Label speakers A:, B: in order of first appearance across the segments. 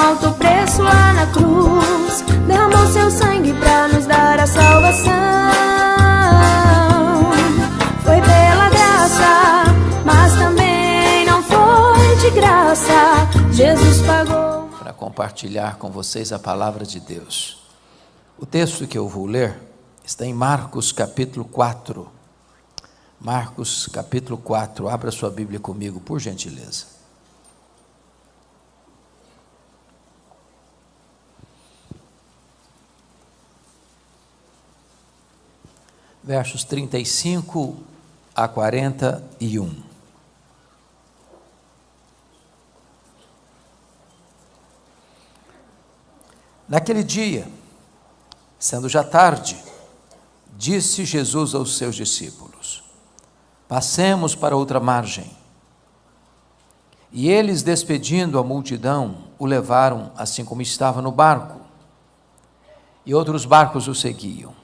A: alto preço lá na cruz, derramou seu sangue pra nos dar a salvação. Foi pela graça, mas também não foi de graça. Jesus pagou.
B: Para compartilhar com vocês a palavra de Deus. O texto que eu vou ler está em Marcos capítulo 4. Marcos capítulo 4. Abra sua Bíblia comigo, por gentileza. Versos 35 a 41. Naquele dia, sendo já tarde, disse Jesus aos seus discípulos: passemos para outra margem. E eles, despedindo a multidão, o levaram assim como estava no barco, e outros barcos o seguiam.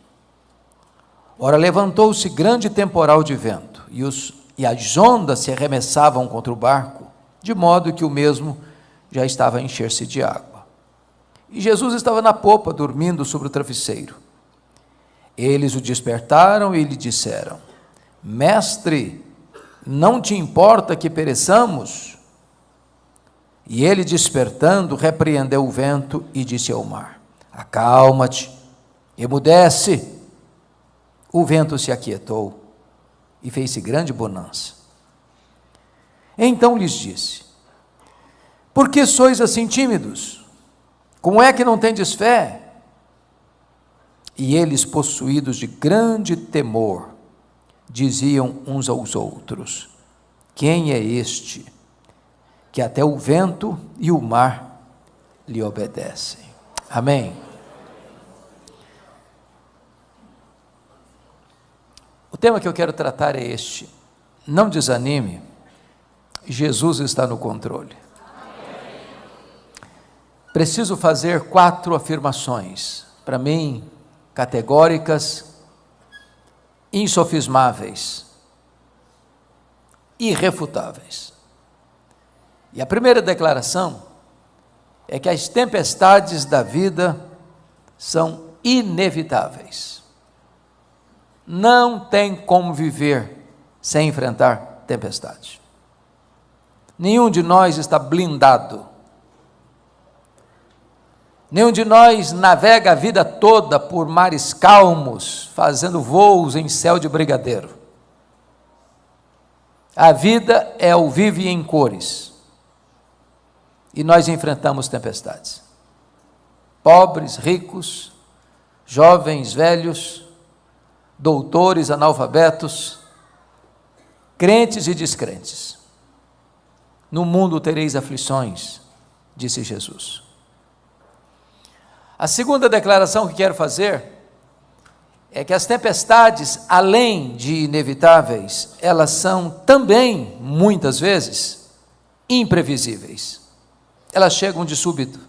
B: Ora, levantou-se grande temporal de vento, e as ondas se arremessavam contra o barco, de modo que o mesmo já estava a encher-se de água. E Jesus estava na popa, dormindo sobre o travesseiro. Eles o despertaram e lhe disseram: Mestre, não te importa que pereçamos? E ele, despertando, repreendeu o vento e disse ao mar: acalma-te, emudece. O vento se aquietou e fez-se grande bonança. Então lhes disse: por que sois assim tímidos? Como é que não tendes fé? E eles, possuídos de grande temor, diziam uns aos outros: quem é este, que até o vento e o mar lhe obedecem? Amém. O tema que eu quero tratar é este: não desanime, Jesus está no controle. Preciso fazer 4 afirmações, para mim, categóricas, insofismáveis, irrefutáveis. E a primeira declaração é que as tempestades da vida são inevitáveis. Não tem como viver sem enfrentar tempestade. Nenhum de nós está blindado. Nenhum de nós navega a vida toda por mares calmos, fazendo voos em céu de brigadeiro. A vida é ao vivo e em cores. E nós enfrentamos tempestades. Pobres, ricos, jovens, velhos, doutores, analfabetos, crentes e descrentes. No mundo tereis aflições, disse Jesus. A segunda declaração que quero fazer é que as tempestades, além de inevitáveis, elas são também, muitas vezes, imprevisíveis. Elas chegam de súbito,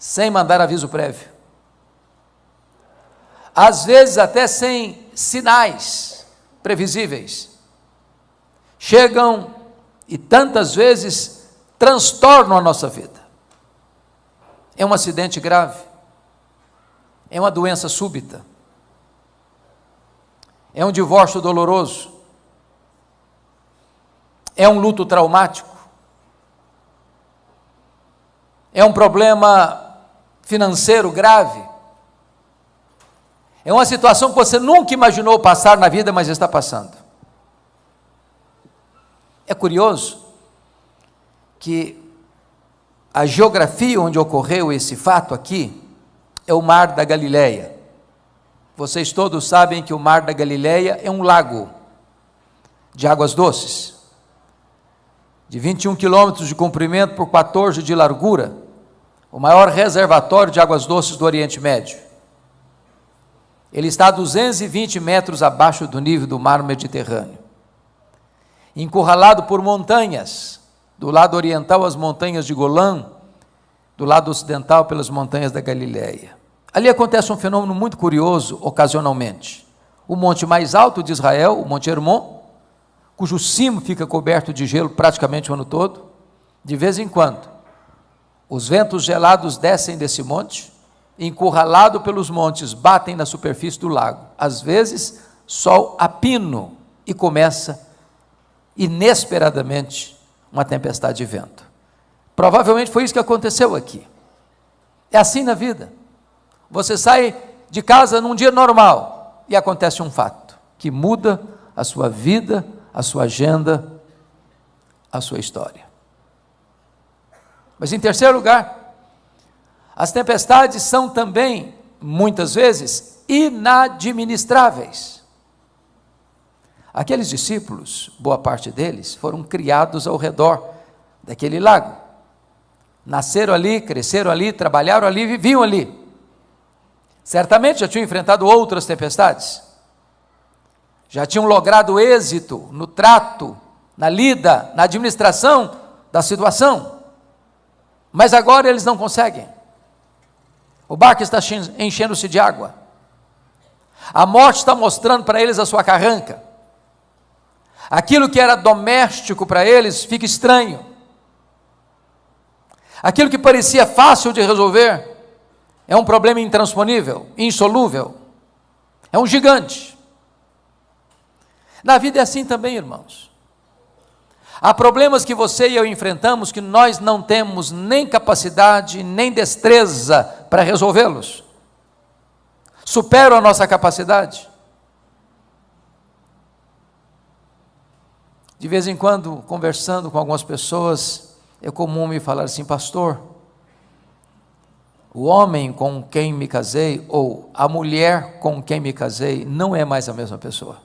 B: sem mandar aviso prévio. Às vezes até sem sinais previsíveis. Chegam e tantas vezes transtornam a nossa vida. É um acidente grave, é uma doença súbita, é um divórcio doloroso, é um luto traumático, é um problema financeiro grave, é uma situação que você nunca imaginou passar na vida, mas está passando. É curioso que a geografia onde ocorreu esse fato aqui é o Mar da Galileia. Vocês todos sabem que o Mar da Galileia é um lago de águas doces, de 21 quilômetros de comprimento por 14 de largura, o maior reservatório de águas doces do Oriente Médio. Ele está a 220 metros abaixo do nível do mar Mediterrâneo, encurralado por montanhas, do lado oriental as montanhas de Golã, do lado ocidental pelas montanhas da Galileia. Ali acontece um fenômeno muito curioso ocasionalmente. O monte mais alto de Israel, o Monte Hermon, cujo cimo fica coberto de gelo praticamente o ano todo, De vez em quando, os ventos gelados descem desse monte, encurralado pelos montes, batem na superfície do lago. Às vezes, sol a pino e começa, inesperadamente, uma tempestade de vento. Provavelmente foi isso que aconteceu aqui. É assim na vida. Você sai de casa num dia normal e acontece um fato que muda a sua vida, a sua agenda, a sua história. Mas em terceiro lugar, as tempestades são também, muitas vezes, inadministráveis. Aqueles discípulos, boa parte deles, foram criados ao redor daquele lago. Nasceram ali, cresceram ali, trabalharam ali, viviam ali. Certamente já tinham enfrentado outras tempestades. Já tinham logrado êxito no trato, na lida, na administração da situação. Mas agora eles não conseguem. O barco está enchendo-se de água. A morte está mostrando para eles a sua carranca. Aquilo que era doméstico para eles fica estranho. Aquilo que parecia fácil de resolver é um problema intransponível, insolúvel. É um gigante. Na vida é assim também, irmãos. Há problemas que você e eu enfrentamos que nós não temos nem capacidade, nem destreza para resolvê-los. Superam a nossa capacidade. De vez em quando, conversando com algumas pessoas, é comum me falar assim: pastor, o homem com quem me casei, ou a mulher com quem me casei, não é mais a mesma pessoa.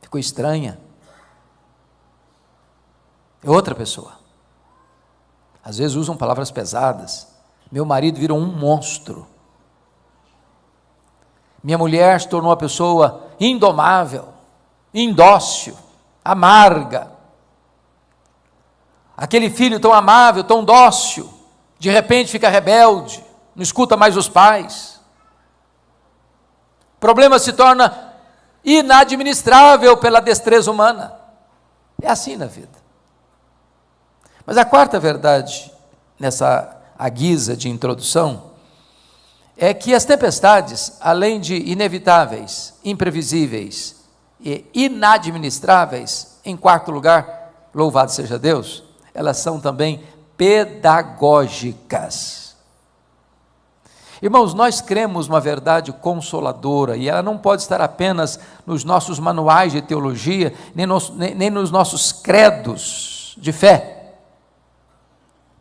B: Ficou estranha. É outra pessoa. Às vezes usam palavras pesadas. Meu marido virou um monstro. Minha mulher se tornou uma pessoa indomável, indócil, amarga. Aquele filho tão amável, tão dócil, de repente fica rebelde, não escuta mais os pais. O problema se torna inadministrável pela destreza humana. É assim na vida. Mas a quarta verdade, nessa guisa de introdução, é que as tempestades, além de inevitáveis, imprevisíveis e inadministráveis, em quarto lugar, louvado seja Deus, elas são também pedagógicas. Irmãos, nós cremos uma verdade consoladora, e ela não pode estar apenas nos nossos manuais de teologia, nem nos nossos credos de fé,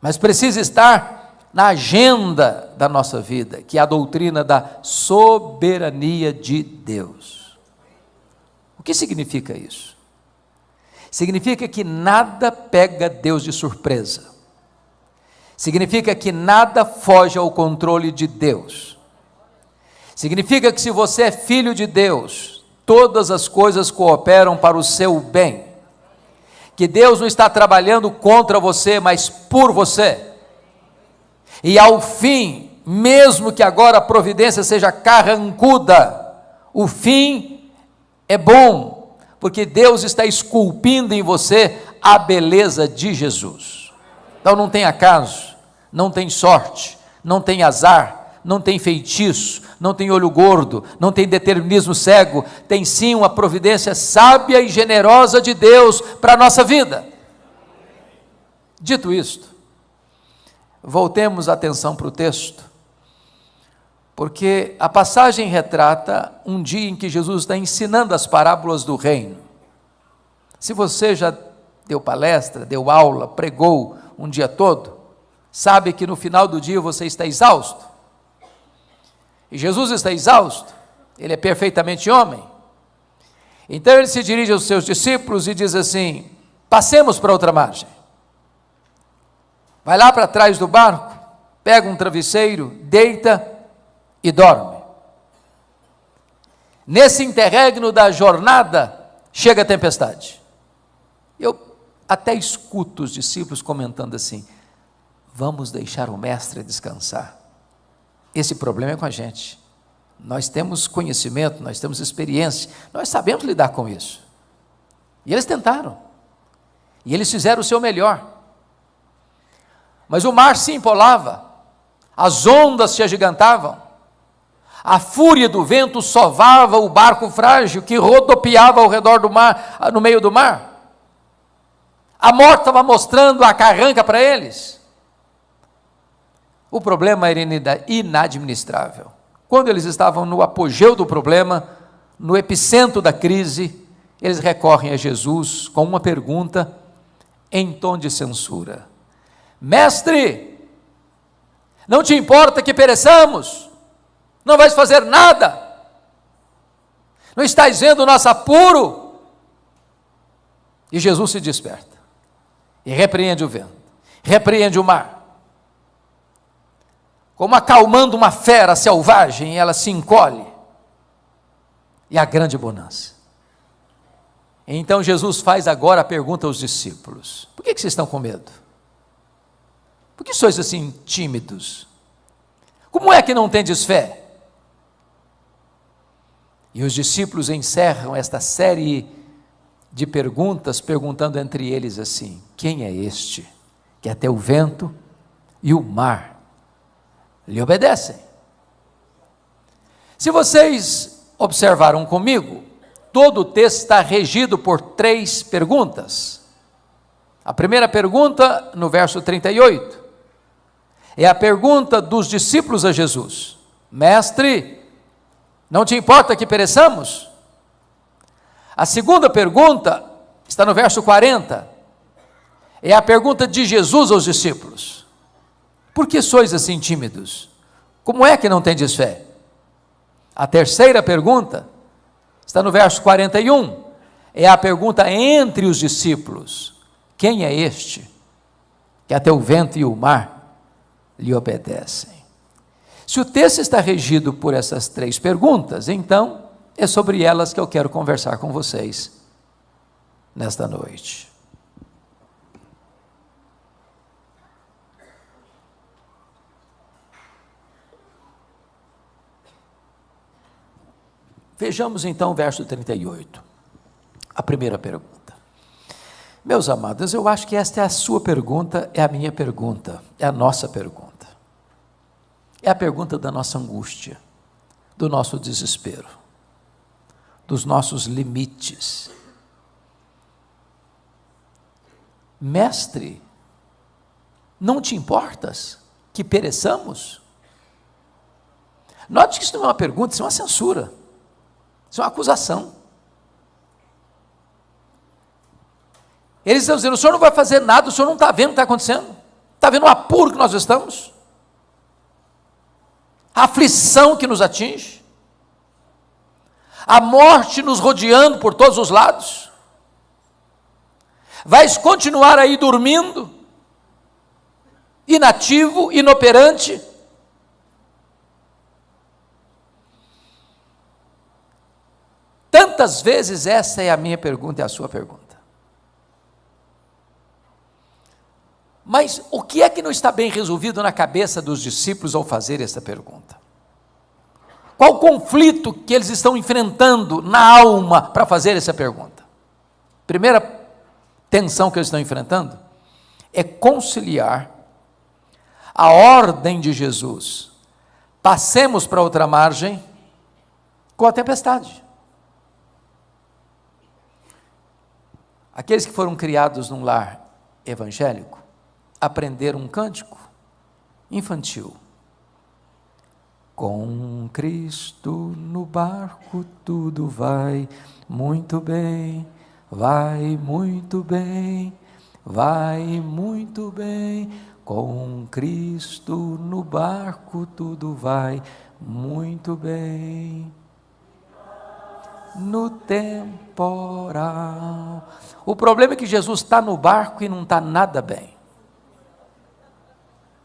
B: mas precisa estar na agenda da nossa vida, que é a doutrina da soberania de Deus. O que significa isso? Significa que nada pega Deus de surpresa. Significa que nada foge ao controle de Deus. Significa que se você é filho de Deus, todas as coisas cooperam para o seu bem. Que Deus não está trabalhando contra você, mas por você. E ao fim, mesmo que agora a providência seja carrancuda, o fim é bom, porque Deus está esculpindo em você a beleza de Jesus. Então não tem acaso, não tem sorte, não tem azar, não tem feitiço, não tem olho gordo, não tem determinismo cego, tem sim uma providência sábia e generosa de Deus para a nossa vida. Dito isto, voltemos a atenção para o texto, porque a passagem retrata um dia em que Jesus está ensinando as parábolas do reino. Se você já deu palestra, deu aula, pregou um dia todo, sabe que no final do dia você está exausto. E Jesus está exausto, ele é perfeitamente homem. Então ele se dirige aos seus discípulos e diz assim: passemos para outra margem. Vai lá para trás do barco, pega um travesseiro, deita e dorme. Nesse interregno da jornada, chega a tempestade. Eu até escuto os discípulos comentando assim: vamos deixar o mestre descansar. Esse problema é com a gente. Nós temos conhecimento, nós temos experiência, nós sabemos lidar com isso. E eles tentaram. E eles fizeram o seu melhor. Mas o mar se empolava, as ondas se agigantavam, a fúria do vento sovava o barco frágil que rodopiava ao redor do mar, no meio do mar. A morte estava mostrando a carranca para eles. O problema era inadministrável. Quando eles estavam no apogeu do problema, no epicentro da crise, eles recorrem a Jesus com uma pergunta em tom de censura: Mestre, não te importa que pereçamos? Não vais fazer nada? Não estás vendo o nosso apuro? E Jesus se desperta e repreende o vento, repreende o mar. Como acalmando uma fera selvagem, ela se encolhe. E a grande bonança. Então Jesus faz agora a pergunta aos discípulos: por que vocês estão com medo? Por que sois assim tímidos? Como é que não tendes fé? E os discípulos encerram esta série de perguntas, perguntando entre eles assim: quem é este, que até o vento e o mar lhe obedecem? Se vocês observaram comigo, todo o texto está regido por 3 perguntas. A primeira pergunta, no verso 38, é a pergunta dos discípulos a Jesus: Mestre, não te importa que pereçamos? A segunda pergunta está no verso 40, é a pergunta de Jesus aos discípulos: por que sois assim tímidos? Como é que não tendes fé? A terceira pergunta está no verso 41, é a pergunta entre os discípulos: quem é este, que até o vento e o mar lhe obedecem? Se o texto está regido por essas 3 perguntas, então é sobre elas que eu quero conversar com vocês nesta noite. Vejamos então o verso 38, a primeira pergunta. Meus amados, eu acho que esta é a sua pergunta, é a minha pergunta, é a nossa pergunta. É a pergunta da nossa angústia, do nosso desespero, dos nossos limites. Mestre, não te importas que pereçamos? Note que isso não é uma pergunta, isso é uma censura, isso é uma acusação. Eles estão dizendo: o senhor não vai fazer nada, o senhor não está vendo o que está acontecendo? Está vendo o apuro que nós estamos? A aflição que nos atinge, a morte nos rodeando por todos os lados? Vais continuar aí dormindo, inativo, inoperante? Tantas vezes essa é a minha pergunta e a sua pergunta. Mas o que é que não está bem resolvido na cabeça dos discípulos ao fazer essa pergunta? Qual o conflito que eles estão enfrentando na alma para fazer essa pergunta? Primeira tensão que eles estão enfrentando é conciliar a ordem de Jesus: passemos para outra margem, com a tempestade. Aqueles que foram criados num lar evangélico aprenderam um cântico infantil: com Cristo no barco tudo vai muito bem, vai muito bem, vai muito bem. Com Cristo no barco tudo vai muito bem. No temporal. O problema é que Jesus está no barco e não está nada bem.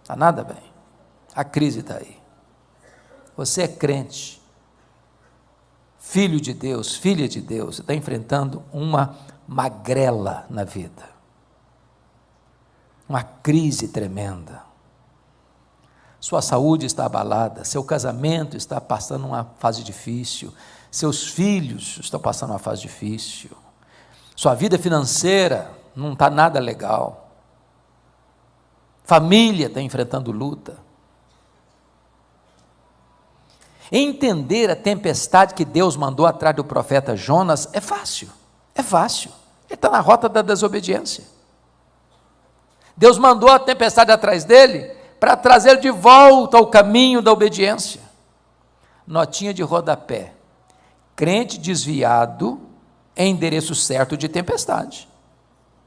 B: Está nada bem. A crise está aí. Você é crente, filho de Deus, filha de Deus, você está enfrentando uma magrela na vida, uma crise tremenda. Sua saúde está abalada, seu casamento está passando uma fase difícil, seus filhos estão passando uma fase difícil, sua vida financeira não está nada legal, família está enfrentando luta. Entender a tempestade que Deus mandou atrás do profeta Jonas é fácil, ele está na rota da desobediência. Deus mandou a tempestade atrás dele para trazê-lo de volta ao caminho da obediência. Notinha de rodapé: crente desviado é endereço certo de tempestade,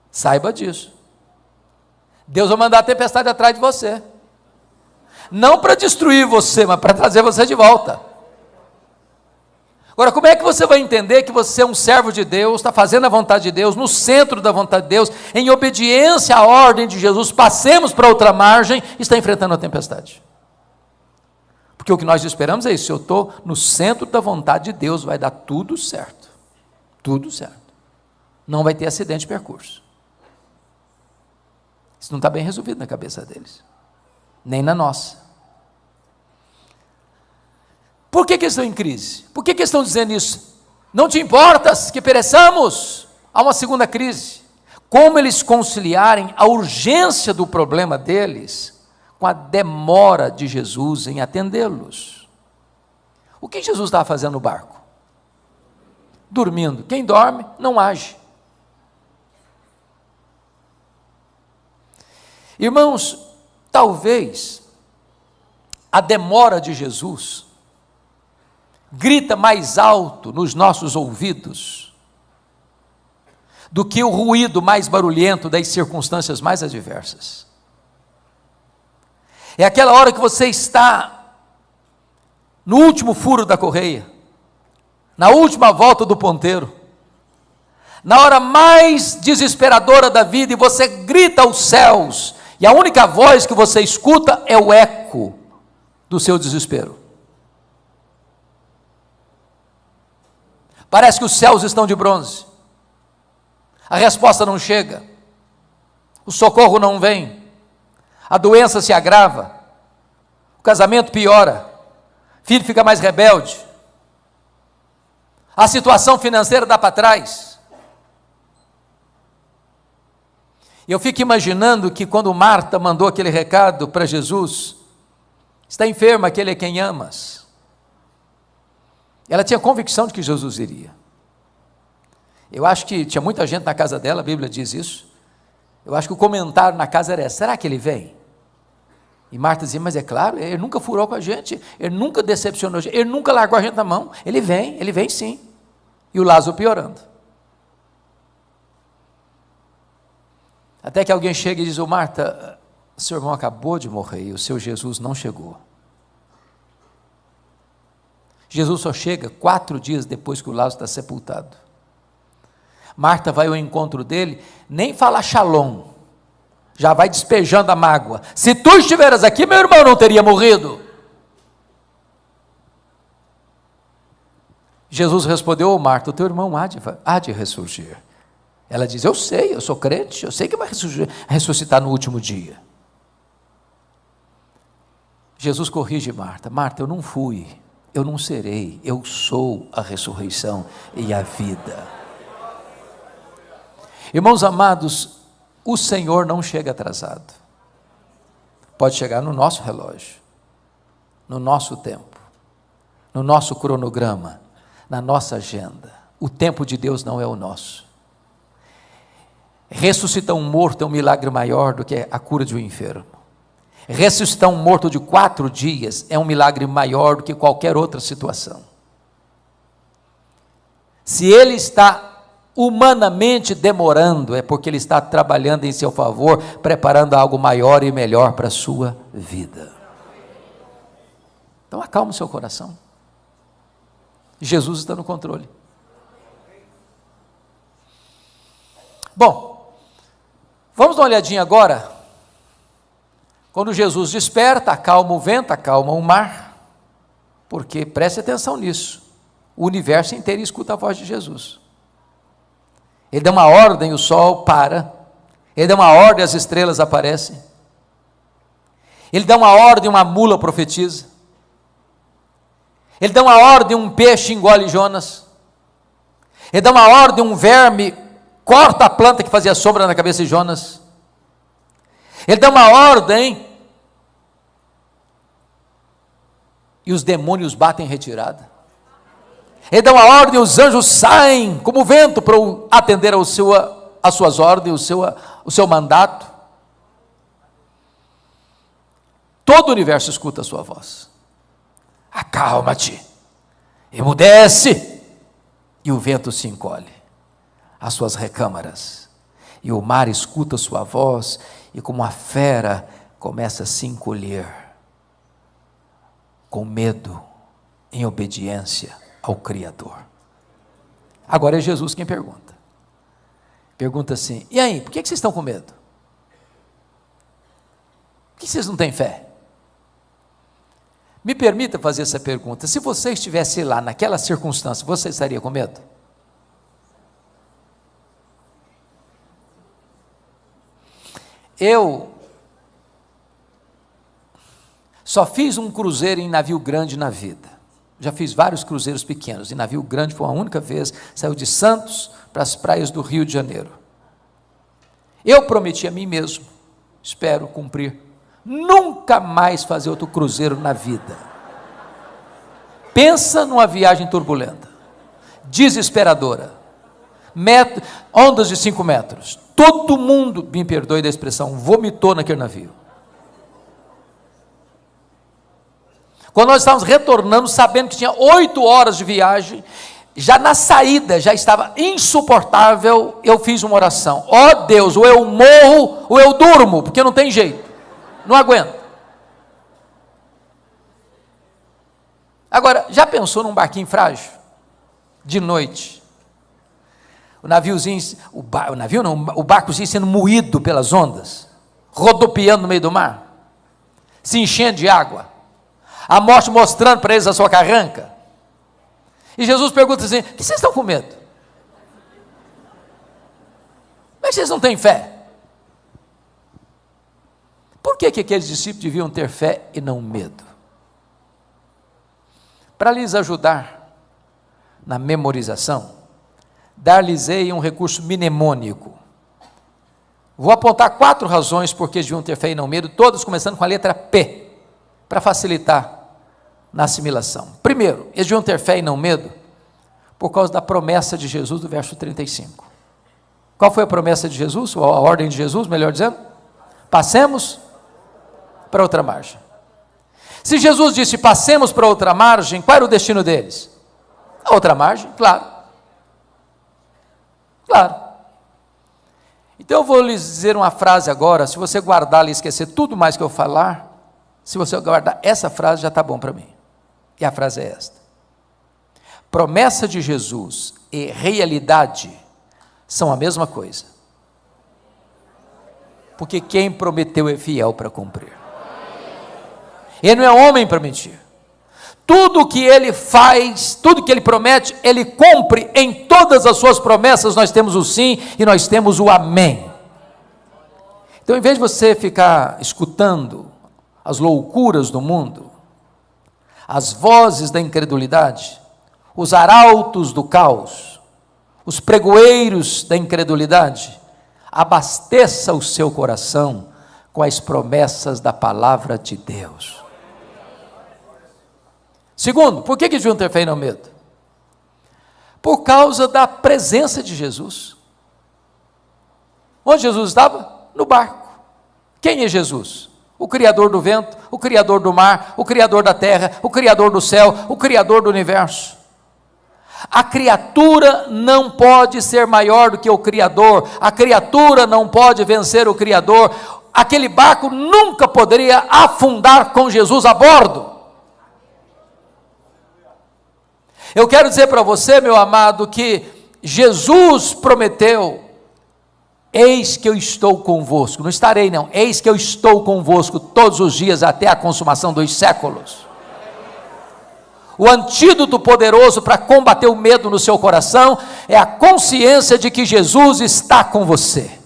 B: saiba disso. Deus vai mandar a tempestade atrás de você, não para destruir você, mas para trazer você de volta. Agora, como é que você vai entender que você é um servo de Deus, está fazendo a vontade de Deus, no centro da vontade de Deus, em obediência à ordem de Jesus, passemos para outra margem, e está enfrentando a tempestade? Porque o que nós esperamos é isso: se eu estou no centro da vontade de Deus, vai dar tudo certo, não vai ter acidente de percurso. Isso não está bem resolvido na cabeça deles, nem na nossa. Por que eles estão em crise? Por que eles estão dizendo isso? Não te importas que pereçamos? Há uma segunda crise. Como eles conciliarem a urgência do problema deles com a demora de Jesus em atendê-los? O que Jesus estava fazendo no barco? Dormindo. Quem dorme não age. Irmãos, talvez a demora de Jesus grita mais alto nos nossos ouvidos do que o ruído mais barulhento das circunstâncias mais adversas. É aquela hora que você está no último furo da correia, na última volta do ponteiro, na hora mais desesperadora da vida, e você grita aos céus, e a única voz que você escuta é o eco do seu desespero. Parece que os céus estão de bronze, a resposta não chega, o socorro não vem, a doença se agrava, o casamento piora, o filho fica mais rebelde, a situação financeira dá para trás. Eu fico imaginando que quando Marta mandou aquele recado para Jesus: está enferma, aquele é quem amas. Ela tinha convicção de que Jesus iria. Eu acho que tinha muita gente na casa dela, a Bíblia diz isso. Eu acho que o comentário na casa era: será que ele vem? E Marta dizia: mas é claro, ele nunca furou com a gente, ele nunca decepcionou a gente, ele nunca largou a gente na mão, ele vem sim. E o Lázaro piorando. Até que alguém chega e diz: ô Marta, seu irmão acabou de morrer e o seu Jesus não chegou. Jesus só chega 4 dias depois que o Lázaro está sepultado. Marta vai ao encontro dele, nem fala shalom, já vai despejando a mágoa: se tu estiveras aqui, meu irmão não teria morrido. Jesus respondeu: ô Marta, o teu irmão há de ressurgir. Ela diz: eu sei, eu sou crente, eu sei que vai ressuscitar no último dia. Jesus corrige Marta: Marta, eu não fui, eu não serei, eu sou a ressurreição e a vida. Irmãos amados, o Senhor não chega atrasado. Pode chegar no nosso relógio, no nosso tempo, no nosso cronograma, na nossa agenda. O tempo de Deus não é o nosso. Ressuscitar um morto é um milagre maior do que a cura de um enfermo. Ressuscitar um morto de 4 dias é um milagre maior do que qualquer outra situação. Se ele está humanamente demorando, é porque ele está trabalhando em seu favor, preparando algo maior e melhor para a sua vida. Então acalma o seu coração. Jesus está no controle. Bom, vamos dar uma olhadinha agora. Quando Jesus desperta, acalma o vento, acalma o mar, porque preste atenção nisso, o universo inteiro escuta a voz de Jesus. Ele dá uma ordem, o sol para, ele dá uma ordem, as estrelas aparecem, ele dá uma ordem, uma mula profetiza, ele dá uma ordem, um peixe engole Jonas, ele dá uma ordem, um verme corta a planta que fazia sombra na cabeça de Jonas. Ele dá uma ordem e os demônios batem em retirada. Ele dá uma ordem e os anjos saem como vento para atender às suas ordens, o seu mandato. Todo o universo escuta a sua voz. Acalma-te, emudece, e o vento se encolhe às suas recâmaras, e o mar escuta a sua voz, e como a fera começa a se encolher, com medo, em obediência ao Criador. Agora é Jesus quem pergunta. Pergunta assim: e aí, por que vocês estão com medo? Por que vocês não têm fé? Me permita fazer essa pergunta: se você estivesse lá naquela circunstância, você estaria com medo? Eu só fiz um cruzeiro em navio grande na vida. Já fiz vários cruzeiros pequenos. Em navio grande foi uma única vez, saiu de Santos para as praias do Rio de Janeiro. Eu prometi a mim mesmo, espero cumprir, nunca mais fazer outro cruzeiro na vida. Pensa numa viagem turbulenta, desesperadora, ondas de 5 metros, todo mundo, me perdoe da expressão, vomitou naquele navio. Quando nós estávamos retornando, sabendo que tinha 8 horas de viagem, já na saída, já estava insuportável, eu fiz uma oração: ó Deus, ou eu morro, ou eu durmo, porque não tem jeito, não aguento. Agora, já pensou num barquinho frágil? De noite, o naviozinho, o barcozinho sendo moído pelas ondas, rodopiando no meio do mar, se enchendo de água, a morte mostrando para eles a sua carranca, e Jesus pergunta assim: por que vocês estão com medo? Como é que vocês não têm fé? Por que aqueles discípulos deviam ter fé e não medo? Para lhes ajudar na memorização, dar-lhes-ei um recurso mnemônico. Vou apontar 4 razões por que eles deviam ter fé e não medo, todas começando com a letra P, para facilitar na assimilação. Primeiro, eles deviam ter fé e não medo por causa da promessa de Jesus do verso 35. Qual foi a promessa de Jesus, ou a ordem de Jesus, melhor dizendo? Passemos para outra margem. Se Jesus disse passemos para outra margem, qual era o destino deles? A outra margem, claro. Claro. Então eu vou lhes dizer uma frase agora, se você guardar e esquecer tudo mais que eu falar, se você guardar essa frase já está bom para mim. E a frase é esta: promessa de Jesus e realidade são a mesma coisa, porque quem prometeu é fiel para cumprir. Ele não é homem para mentir. Tudo que ele faz, tudo que ele promete, ele cumpre. Em todas as suas promessas nós temos o sim e nós temos o amém. Então, em vez de você ficar escutando as loucuras do mundo, as vozes da incredulidade, os arautos do caos, os pregoeiros da incredulidade, abasteça o seu coração com as promessas da palavra de Deus. Segundo, por que deviam ter fé e não medo? Por causa da presença de Jesus. Onde Jesus estava? No barco. Quem é Jesus? O Criador do vento, o Criador do mar, o Criador da terra, o Criador do céu, o Criador do universo. A criatura não pode ser maior do que o Criador, a criatura não pode vencer o Criador. Aquele barco nunca poderia afundar com Jesus a bordo. Eu quero dizer para você, meu amado, que Jesus prometeu: eis que eu estou convosco, não estarei não, eis que eu estou convosco todos os dias até a consumação dos séculos. O antídoto poderoso para combater o medo no seu coração é a consciência de que Jesus está com você.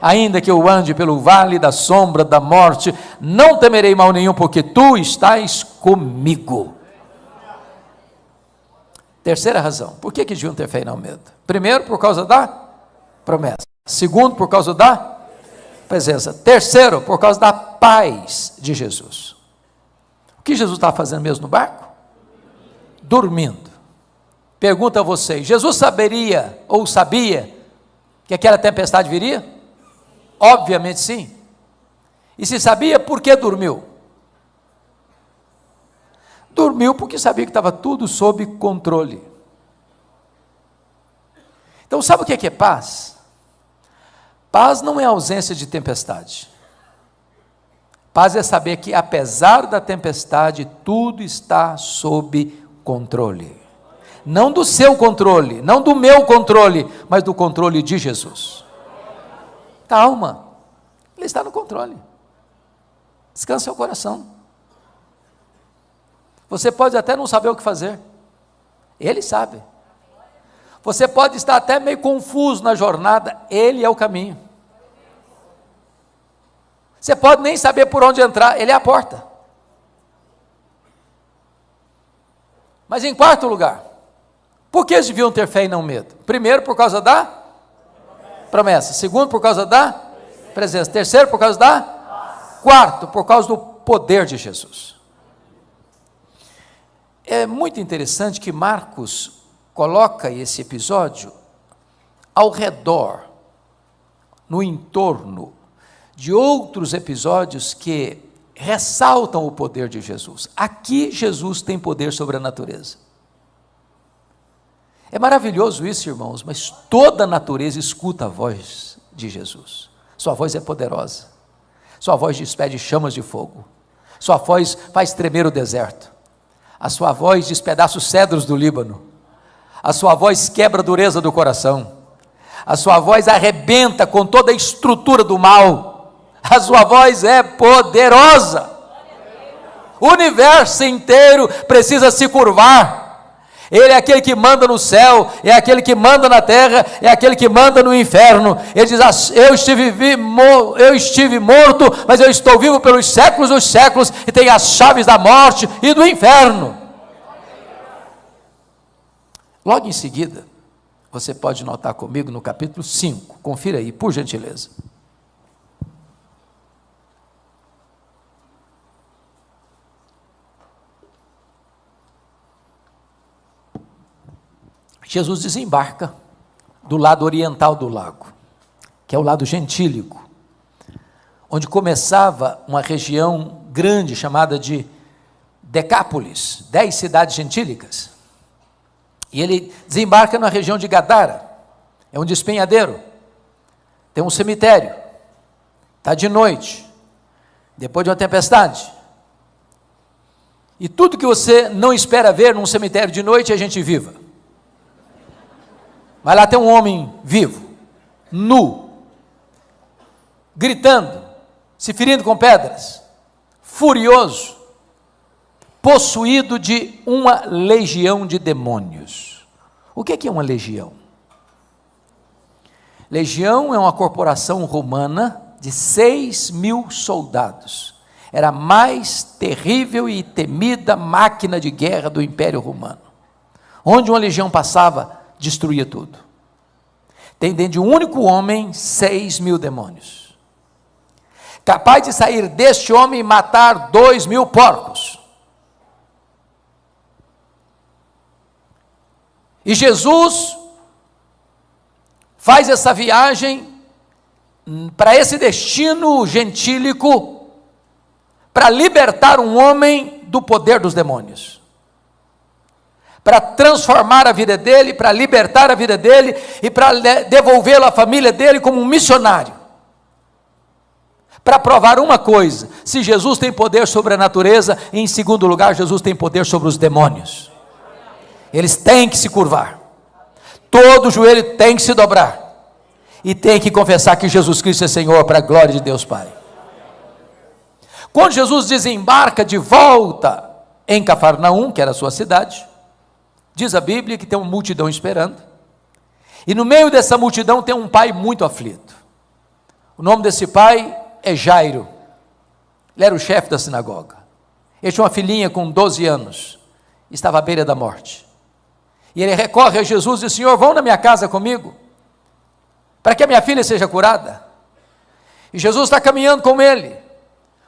B: Ainda que eu ande pelo vale da sombra da morte, não temerei mal nenhum, porque tu estás comigo. Terceira razão, por que deviam ter fé e não medo? Primeiro, por causa da promessa. Segundo, por causa da presença. Terceiro, por causa da paz de Jesus. O que Jesus estava fazendo mesmo no barco? Dormindo. Pergunta a vocês, Jesus saberia ou sabia que aquela tempestade viria? Obviamente sim. E se sabia, por que dormiu? Dormiu porque sabia que estava tudo sob controle. Então sabe o que é paz? Paz não é ausência de tempestade. Paz é saber que apesar da tempestade, tudo está sob controle. Não do seu controle, não do meu controle, mas do controle de Jesus. Calma, Ele está no controle. Descansa seu coração. Você pode até não saber o que fazer, Ele sabe. Você pode estar até meio confuso na jornada, Ele é o caminho. Você pode nem saber por onde entrar, Ele é a porta. Mas em quarto lugar, por que eles deviam ter fé e não medo? Primeiro, por causa da promessa. Segundo, por causa da presença. Terceiro, por causa da quarto, por causa do poder de Jesus. É muito interessante que Marcos coloca esse episódio ao redor, no entorno de outros episódios que ressaltam o poder de Jesus. Aqui Jesus tem poder sobre a natureza. É maravilhoso isso, irmãos, mas toda a natureza escuta a voz de Jesus. Sua voz é poderosa. Sua voz despede chamas de fogo. Sua voz faz tremer o deserto. A sua voz despedaça os cedros do Líbano. A sua voz quebra a dureza do coração. A sua voz arrebenta com toda a estrutura do mal. A sua voz é poderosa. O universo inteiro precisa se curvar. Ele é aquele que manda no céu, é aquele que manda na terra, é aquele que manda no inferno. Ele diz, eu estive morto, mas eu estou vivo pelos séculos dos séculos, e tenho as chaves da morte e do inferno. Logo em seguida, você pode notar comigo no capítulo 5, confira aí, por gentileza. Jesus desembarca do lado oriental do lago, que é o lado gentílico, onde começava uma região grande chamada de Decápolis, 10 cidades gentílicas. E ele desembarca na região de Gadara, é um despenhadeiro, tem um cemitério, está de noite, depois de uma tempestade. E tudo que você não espera ver num cemitério de noite é gente viva. Mas lá tem um homem vivo, nu, gritando, se ferindo com pedras, furioso, possuído de uma legião de demônios. O que é uma legião? Legião é uma corporação romana de 6.000 soldados. Era a mais terrível e temida máquina de guerra do Império Romano. Onde uma legião passava, destruía tudo. Tem dentro de um único homem 6.000 demônios. Capaz de sair deste homem e matar 2.000 porcos. E Jesus faz essa viagem para esse destino gentílico, para libertar um homem do poder dos demônios. Para transformar a vida dele, para libertar a vida dele e para devolvê-lo à família dele como um missionário. Para provar uma coisa, se Jesus tem poder sobre a natureza, em segundo lugar, Jesus tem poder sobre os demônios. Eles têm que se curvar, todo joelho tem que se dobrar, e tem que confessar que Jesus Cristo é Senhor, para a glória de Deus Pai. Quando Jesus desembarca de volta em Cafarnaum, que era a sua cidade, diz a Bíblia que tem uma multidão esperando, e no meio dessa multidão tem um pai muito aflito. O nome desse pai é Jairo. Ele era o chefe da sinagoga. Ele tinha uma filhinha com 12 anos, estava à beira da morte, e ele recorre a Jesus e diz, Senhor, vão na minha casa comigo, para que a minha filha seja curada. E Jesus está caminhando com ele,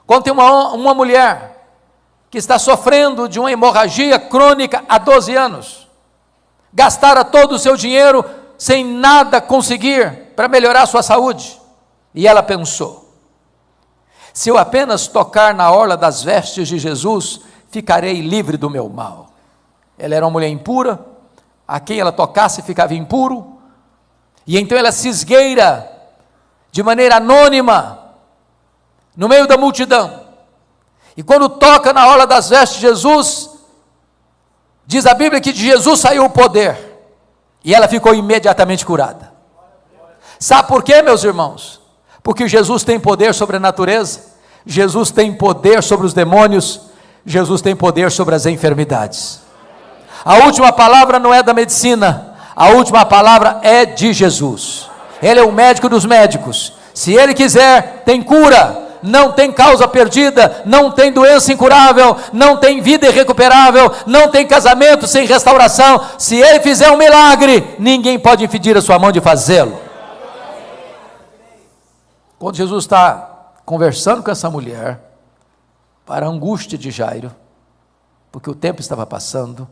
B: quando tem uma mulher que está sofrendo de uma hemorragia crônica há 12 anos, gastara todo o seu dinheiro sem nada conseguir para melhorar a sua saúde, e ela pensou: se eu apenas tocar na orla das vestes de Jesus, ficarei livre do meu mal. Ela era uma mulher impura, a quem ela tocasse ficava impuro, e então ela se esgueira de maneira anônima, no meio da multidão, e quando toca na orla das vestes de Jesus, diz a Bíblia que de Jesus saiu o poder, e ela ficou imediatamente curada. Sabe por quê, meus irmãos? Porque Jesus tem poder sobre a natureza, Jesus tem poder sobre os demônios, Jesus tem poder sobre as enfermidades. A última palavra não é da medicina, a última palavra é de Jesus. Ele é o médico dos médicos. Se Ele quiser, tem cura, não tem causa perdida, não tem doença incurável, não tem vida irrecuperável, não tem casamento sem restauração. Se Ele fizer um milagre, ninguém pode impedir a sua mão de fazê-lo. Quando Jesus está conversando com essa mulher, para a angústia de Jairo, porque o tempo estava passando,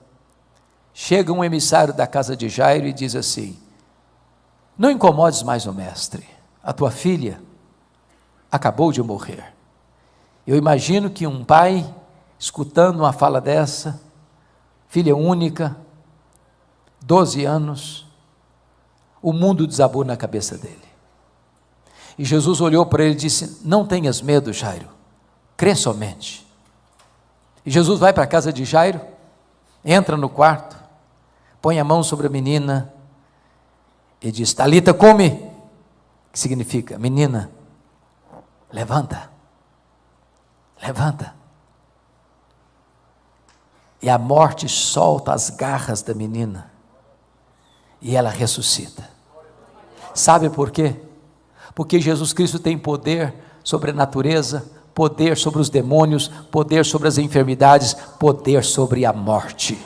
B: chega um emissário da casa de Jairo e diz assim: não incomodes mais o mestre, a tua filha acabou de morrer. Eu imagino que um pai, escutando uma fala dessa, filha única, 12 anos, o mundo desabou na cabeça dele. E Jesus olhou para ele e disse: não tenhas medo, Jairo, crê somente. E Jesus vai para a casa de Jairo, entra no quarto, põe a mão sobre a menina e diz: Talita cumi, que significa: menina, levanta, levanta. E a morte solta as garras da menina, e ela ressuscita. Sabe por quê? Porque Jesus Cristo tem poder sobre a natureza, poder sobre os demônios, poder sobre as enfermidades, poder sobre a morte.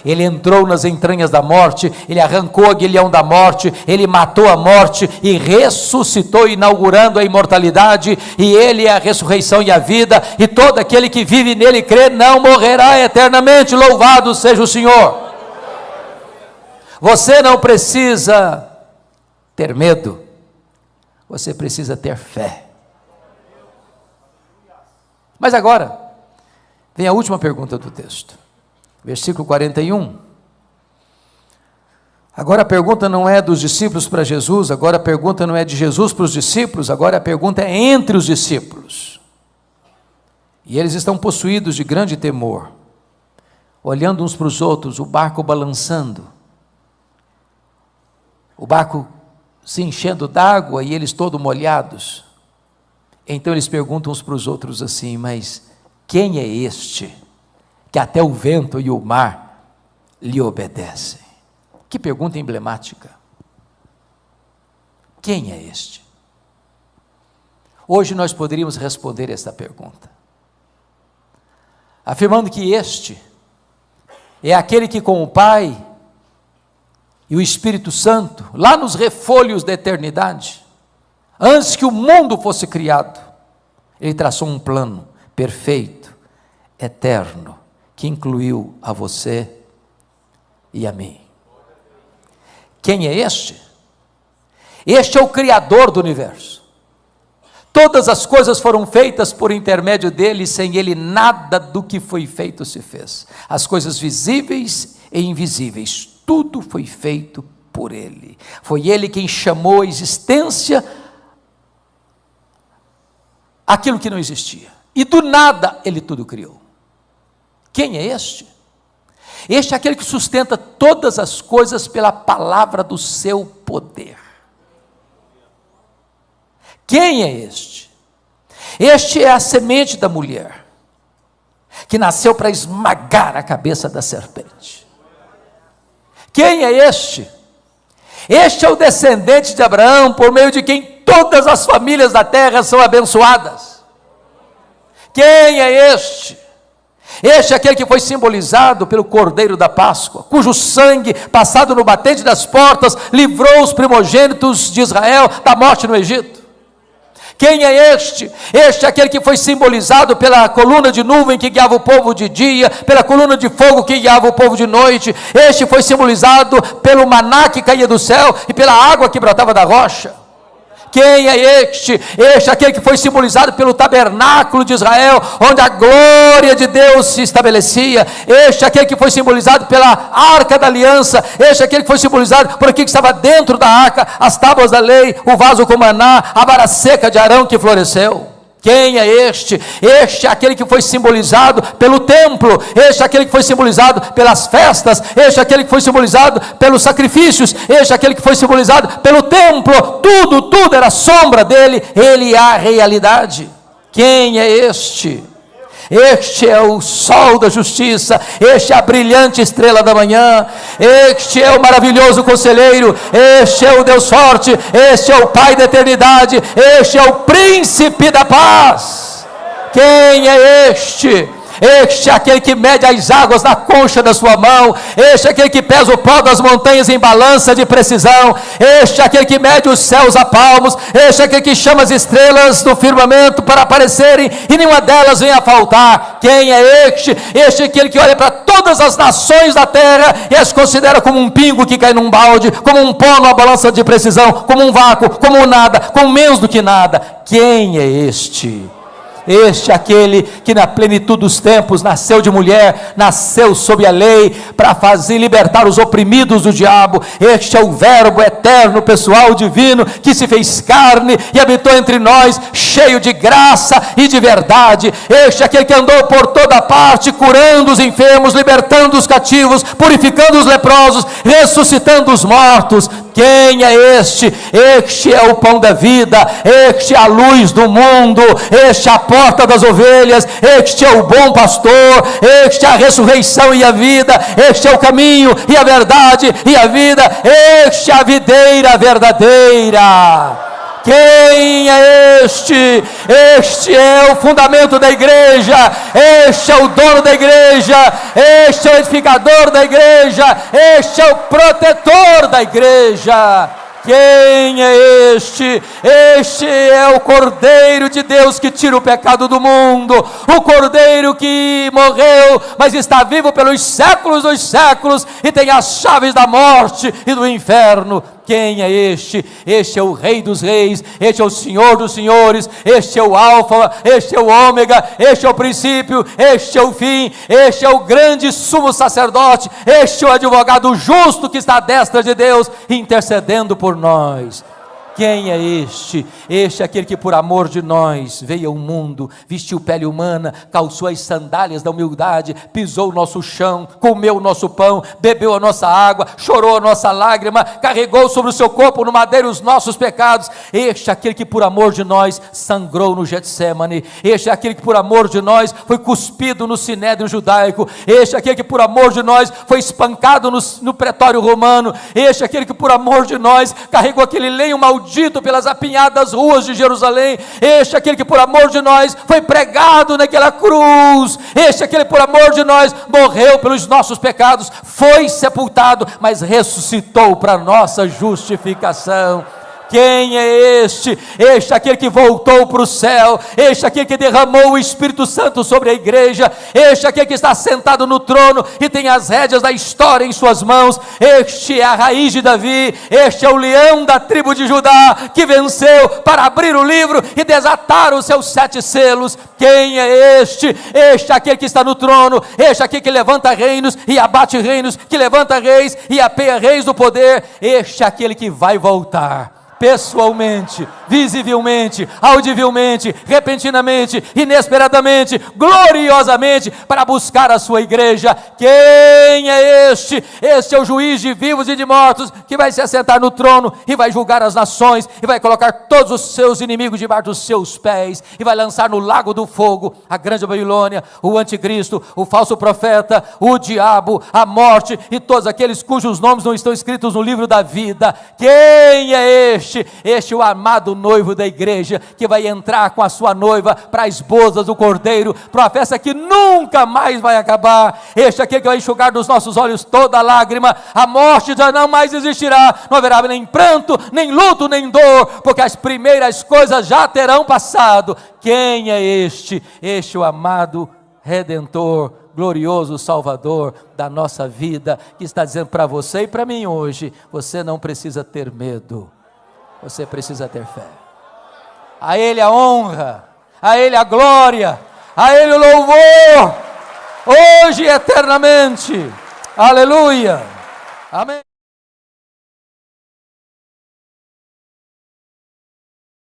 B: Ele entrou nas entranhas da morte, Ele arrancou o aguilhão da morte, Ele matou a morte e ressuscitou, inaugurando a imortalidade, e Ele é a ressurreição e a vida, e todo aquele que vive nele e crê não morrerá eternamente. Louvado seja o Senhor. Você não precisa ter medo, você precisa ter fé. Mas agora, vem a última pergunta do texto, versículo 41. Agora a pergunta não é dos discípulos para Jesus, agora a pergunta não é de Jesus para os discípulos, agora a pergunta é entre os discípulos. E eles estão possuídos de grande temor, olhando uns para os outros, o barco balançando, o barco se enchendo d'água e eles todos molhados. Então eles perguntam uns para os outros assim: mas quem é este que até o vento e o mar lhe obedecem? Que pergunta emblemática. Quem é este? Hoje nós poderíamos responder esta pergunta, afirmando que este é aquele que com o Pai e o Espírito Santo, lá nos refolhos da eternidade, antes que o mundo fosse criado, Ele traçou um plano perfeito, eterno, que incluiu a você e a mim. Quem é este? Este é o Criador do universo. Todas as coisas foram feitas por intermédio dele, sem ele nada do que foi feito se fez. As coisas visíveis e invisíveis, tudo foi feito por ele. Foi ele quem chamou à existência aquilo que não existia, e do nada ele tudo criou. Quem é este? Este é aquele que sustenta todas as coisas pela palavra do seu poder. Quem é este? Este é a semente da mulher, que nasceu para esmagar a cabeça da serpente. Quem é este? Este é o descendente de Abraão, por meio de quem todas as famílias da terra são abençoadas. Quem é este? Este é aquele que foi simbolizado pelo Cordeiro da Páscoa, cujo sangue, passado no batente das portas, livrou os primogênitos de Israel da morte no Egito. Quem é este? Este é aquele que foi simbolizado pela coluna de nuvem que guiava o povo de dia, pela coluna de fogo que guiava o povo de noite. Este foi simbolizado pelo maná que caía do céu e pela água que brotava da rocha. Quem é este? Este é aquele que foi simbolizado pelo tabernáculo de Israel, onde a glória de Deus se estabelecia. Este é aquele que foi simbolizado pela arca da aliança. Este é aquele que foi simbolizado por aquilo que estava dentro da arca, as tábuas da lei, o vaso com maná, a vara seca de Arão que floresceu. Quem é este? Este é aquele que foi simbolizado pelo templo. Este é aquele que foi simbolizado pelas festas. Este é aquele que foi simbolizado pelos sacrifícios. Este é aquele que foi simbolizado pelo templo. Tudo era sombra dele. Ele é a realidade. Quem é este? Este é o sol da justiça, este é a brilhante estrela da manhã, este é o maravilhoso conselheiro, este é o Deus forte, este é o Pai da eternidade, este é o príncipe da paz. Quem é este? Este é aquele que mede as águas na concha da sua mão. Este é aquele que pesa o pó das montanhas em balança de precisão. Este é aquele que mede os céus a palmos. Este é aquele que chama as estrelas do firmamento para aparecerem e nenhuma delas vem a faltar. Quem é este? Este é aquele que olha para todas as nações da terra e as considera como um pingo que cai num balde, como um pó numa balança de precisão, como um vácuo, como um nada, como menos do que nada. Quem é este? Este é aquele que na plenitude dos tempos nasceu de mulher, nasceu sob a lei, para fazer libertar os oprimidos do diabo. Este é o verbo eterno, pessoal, divino, que se fez carne e habitou entre nós, cheio de graça e de verdade. Este é aquele que andou por toda parte, curando os enfermos, libertando os cativos, purificando os leprosos, ressuscitando os mortos. Quem é este? Este é o pão da vida, este é a luz do mundo, este é a porta das ovelhas, este é o bom pastor, este é a ressurreição e a vida, este é o caminho e a verdade e a vida, este é a videira verdadeira. Quem é este? Este é o fundamento da igreja, este é o dono da igreja, este é o edificador da igreja, este é o protetor da igreja. Quem é este? Este é o Cordeiro de Deus que tira o pecado do mundo, o Cordeiro que morreu, mas está vivo pelos séculos dos séculos e tem as chaves da morte e do inferno. Quem é este? Este é o Rei dos Reis, este é o Senhor dos Senhores, este é o Alfa, este é o Ômega, este é o princípio, este é o fim, este é o grande sumo sacerdote, este é o advogado justo que está à destra de Deus, intercedendo por nós. Quem é este? Este é aquele que por amor de nós veio ao mundo, vestiu pele humana, calçou as sandálias da humildade, pisou o nosso chão, comeu o nosso pão, bebeu a nossa água, chorou a nossa lágrima, carregou sobre o seu corpo no madeiro os nossos pecados. Este é aquele que por amor de nós sangrou no Getsemane. Este é aquele que por amor de nós foi cuspido no sinédrio judaico. Este é aquele que por amor de nós foi espancado no pretório romano. Este é aquele que por amor de nós carregou aquele lenho maldito pelas apinhadas ruas de Jerusalém. Este é aquele que por amor de nós foi pregado naquela cruz. Este é aquele que por amor de nós morreu pelos nossos pecados, foi sepultado, mas ressuscitou para nossa justificação. Quem é este? Este é aquele que voltou para o céu, este é aquele que derramou o Espírito Santo sobre a igreja, este é aquele que está sentado no trono e tem as rédeas da história em suas mãos. Este é a raiz de Davi, este é o leão da tribo de Judá, que venceu para abrir o livro e desatar os seus 7 selos. Quem é este? Este é aquele que está no trono, este é aquele que levanta reinos e abate reinos, que levanta reis e apeia reis do poder. Este é aquele que vai voltar pessoalmente, visivelmente, audivelmente, repentinamente, inesperadamente, gloriosamente, para buscar a sua igreja. Quem é este? Este é o juiz de vivos e de mortos, que vai se assentar no trono e vai julgar as nações, e vai colocar todos os seus inimigos debaixo dos seus pés, e vai lançar no lago do fogo a grande Babilônia, o anticristo, o falso profeta, o diabo, a morte, e todos aqueles cujos nomes não estão escritos no livro da vida. Quem é este? este é o amado noivo da igreja, que vai entrar com a sua noiva para as bodas do Cordeiro, para uma festa que nunca mais vai acabar. Este aqui que vai enxugar dos nossos olhos toda lágrima, a morte já não mais existirá, não haverá nem pranto, nem luto, nem dor, porque as primeiras coisas já terão passado. Quem é este? Este é o amado Redentor, glorioso Salvador da nossa vida, que está dizendo para você e para mim hoje: você não precisa ter medo, você precisa ter fé. A Ele a honra, a Ele a glória, a Ele o louvor, hoje e eternamente. Aleluia, amém.